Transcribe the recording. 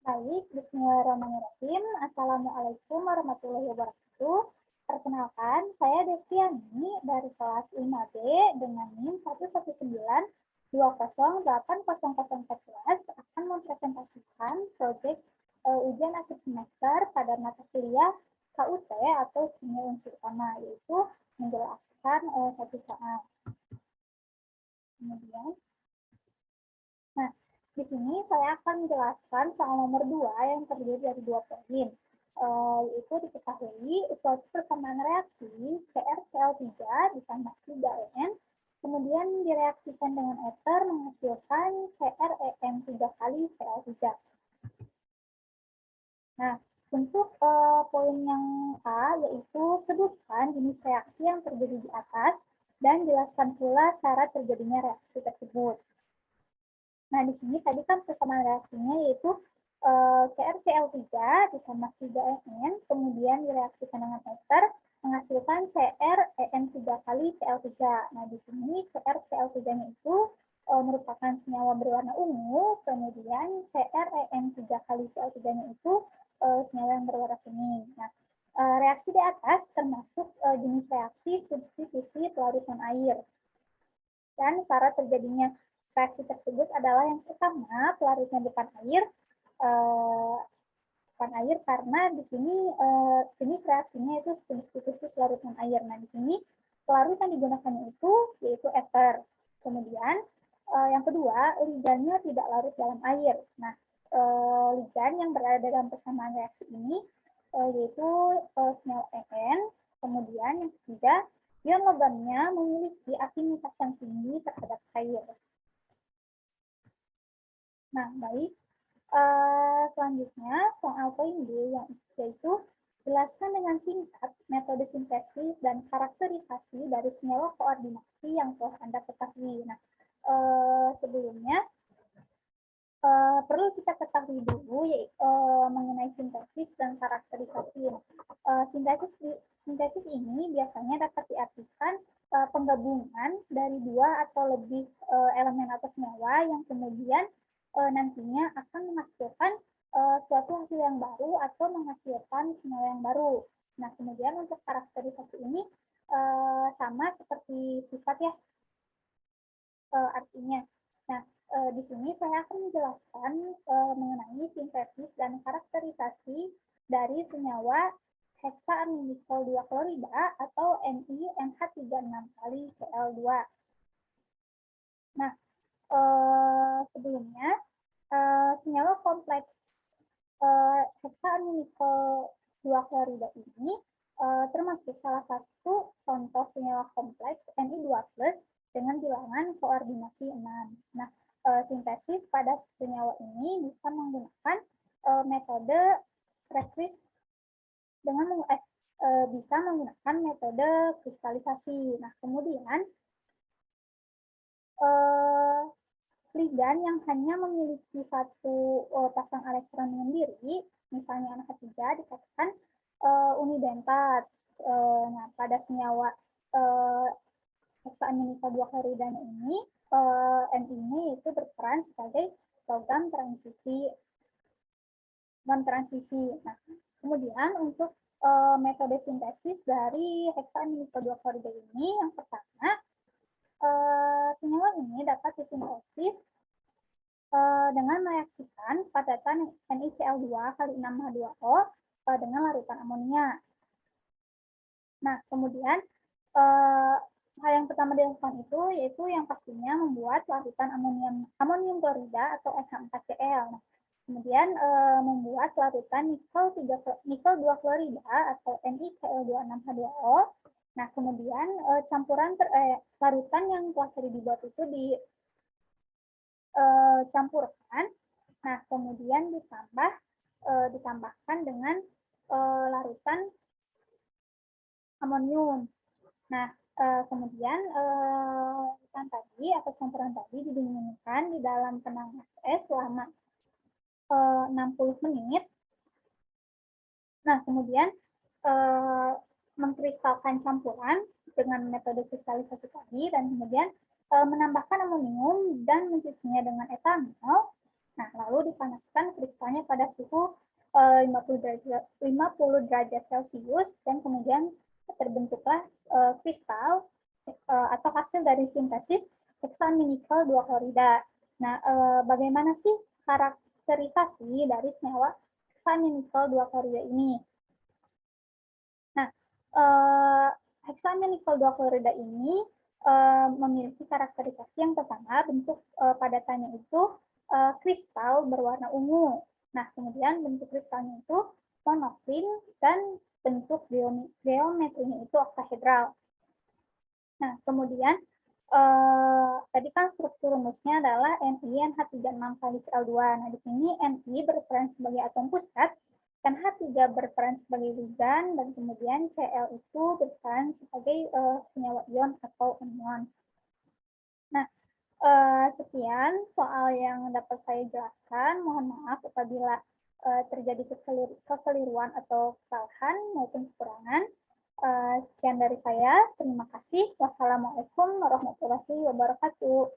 Baik, bismillahirrahmanirrahim. Assalamualaikum warahmatullahi wabarakatuh. Perkenalkan, saya Destiani dari kelas 5B dengan NIM 119208014 akan mempresentasikan proyek ujian akhir semester pada mata kuliah KUT atau kimia unsur utama, yaitu menjelaskan satu soal. Kemudian, nah, di sini saya akan menjelaskan soal nomor 2 yang terdiri dari 2 poin. Yaitu diketahui suatu persamaan reaksi CrCl3 ditambah 3En, kemudian direaksikan dengan ether menghasilkan CrEn 3 kali Cl3. Nah, untuk poin yang A, yaitu sebutkan jenis reaksi yang terjadi di atas dan jelaskan pula cara terjadinya reaksi tersebut. Nah, di sini tadi kan persamaan reaksinya yaitu CrCl3 ditambah 3En, kemudian direaksikan dengan ether, menghasilkan CrEn 3 kali Cl3. Nah, di sini CrCl3-nya itu merupakan senyawa berwarna ungu, kemudian CrEn 3 kali Cl3-nya itu senyawa yang berwarna kuning. Nah, reaksi di atas termasuk jenis reaksi substitusi pelarutan air. Dan cara terjadinya reaksi tersebut adalah yang pertama, pelarutnya bukan air, karena di sini jenis reaksinya itu substitusi pelarutan air. Nah, di sini pelarut yang digunakan itu yaitu ether. Kemudian yang kedua, ligannya tidak larut dalam air. Nah, ligan yang berada dalam persamaan reaksi ini yaitu senyawa En. Kemudian yang ketiga, ion logamnya memiliki afinitas yang tinggi terhadap air. Nah, baik. Selanjutnya, soal poin B, yaitu jelaskan dengan singkat metode sintesis dan karakterisasi dari senyawa koordinasi yang telah Anda ketahui. Nah, sebelumnya, perlu kita ketahui dulu mengenai sintesis dan karakterisasi. Sintesis ini biasanya dapat diartikan penggabungan dari dua atau lebih elemen atau senyawa yang kemudian nantinya akan menghasilkan suatu hasil yang baru atau menghasilkan senyawa yang baru. Nah, kemudian untuk karakterisasi ini sama seperti sifat ya, artinya. Nah, di sini saya akan menjelaskan mengenai sintesis dan karakterisasi dari senyawa heksaaminikel 2 klorida atau NiNH36 kali Cl2. Nah, sebelumnya senyawa kompleks heksaaminikel 2 klorida ini termasuk salah satu contoh senyawa kompleks Ni2+ dengan bilangan koordinasi 6. Nah, sintesis pada senyawa ini bisa menggunakan metode rekris dengan bisa menggunakan metode kristalisasi. Nah, kemudian ligan yang hanya memiliki satu pasang elektron menyendiri, misalnya NH3, dikatakan unidentat. Nah, pada senyawa heksaaminikel 2 klorida ini, Ni itu berperan sebagai logam transisi. Nah, kemudian untuk metode sintesis dari heksaaminikel 2 klorida ini, yang pertama, senyawa ini dapat disintesis dengan mereaksikan padatan NiCl2 kali 6H2O dengan larutan amonia. Nah, kemudian hal yang pertama dilakukan itu yaitu yang pastinya membuat larutan amonium klorida atau NH4Cl. Nah, kemudian membuat larutan nikel 2 klorida atau NiCl26H2O. Nah, kemudian campuran larutan yang telah tadi dibuat itu dicampurkan. Nah, kemudian ditambahkan dengan larutan amonium. Nah, kemudian larutan tadi atau campuran tadi didinginkan di dalam penanas es selama 60 menit. Nah, kemudian mengkristalkan campuran dengan metode kristalisasi tadi dan kemudian menambahkan amonium dan mencucinya dengan etanol. Nah, lalu dipanaskan kristalnya pada suhu 50 derajat Celcius dan kemudian terbentuklah kristal atau hasil dari sintesis hexanikel 2 klorida. Nah, bagaimana sih karakterisasi dari senyawa hexanikel 2 klorida ini? Nah, hexanikel 2 klorida ini memiliki karakterisasi yang pertama, bentuk padatannya itu kristal berwarna ungu. Nah, kemudian bentuk kristalnya itu monokrin dan bentuk geometrinya itu oktahedral. Nah, kemudian tadi kan struktur rumusnya adalah NiNH36 kali Cl2. Nah, di sini Ni berperan sebagai atom pusat, dan H3 berperan sebagai ligan, dan kemudian Cl itu berperan sebagai senyawa ion atau anion. Nah, sekian soal yang dapat saya jelaskan. Mohon maaf apabila terjadi kekeliruan atau kesalahan maupun kekurangan. Sekian dari saya. Terima kasih. Wassalamualaikum warahmatullahi wabarakatuh.